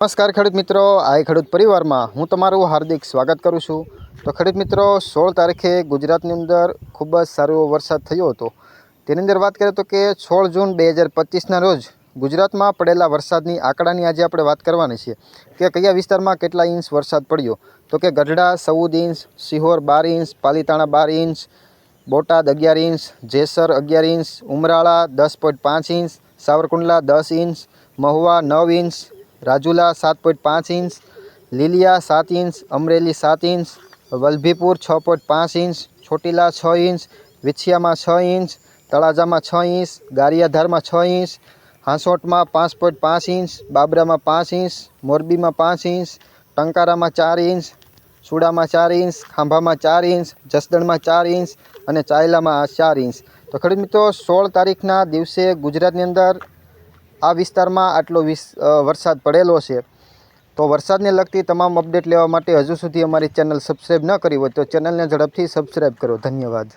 નમસ્કાર ખેડૂત મિત્રો, આ ખેડૂત પરિવારમાં હું તમારું હાર્દિક સ્વાગત કરું છું। તો ખેડૂત મિત્રો, 16 તારીખે ગુજરાતની અંદર ખૂબ જ સારો વરસાદ થયો હતો। તેની અંદર વાત કરીએ તો કે 16 જૂન 2025ના રોજ ગુજરાતમાં પડેલા વરસાદની આંકડાની આજે આપણે વાત કરવાની છે કે કયા વિસ્તારમાં કેટલા ઇંચ વરસાદ પડ્યો। તો કે Gadhada 14 inch, Sihor 12 inch, Palitana 12 inch, Botad 11 inch, Jesar 11 inch, Umrala 10.5 inch, Savarkundla 10 inch, Mahuva 9 inch, Rajula 7.5 inch, Liliya 7 inch, Amreli 7 inch, Vallabhipur 6.5 inch, Chotila 6 inch, વિછિયામાં 6 ઇંચ, તળાજામાં 6 ઇંચ, ગારિયાધારમાં 6 ઇંચ, હાંસોટમાં 5.5 ઇંચ, બાબરામાં 5 ઇંચ, મોરબીમાં 5 ઇંચ, ટંકારામાં 4 ઇંચ, સુડામાં 4 ઇંચ, ખાંભામાં 4 ઇંચ, જસદણમાં 4 ઇંચ અને ચાયલામાં 4 ઇંચ। તો ખેડૂત મિત્રો, 16 તારીખના દિવસે ગુજરાતની અંદર આ વિસ્તારમાં આટલો વરસાદ પડેલો છે। તો વરસાદને લગતી તમામ અપડેટ લેવા માટે હજુ સુધી અમારી ચેનલ સબસ્ક્રાઈબ ન કરી હોય તો ચેનલને ઝડપથી સબસ્ક્રાઈબ કરો। ધન્યવાદ।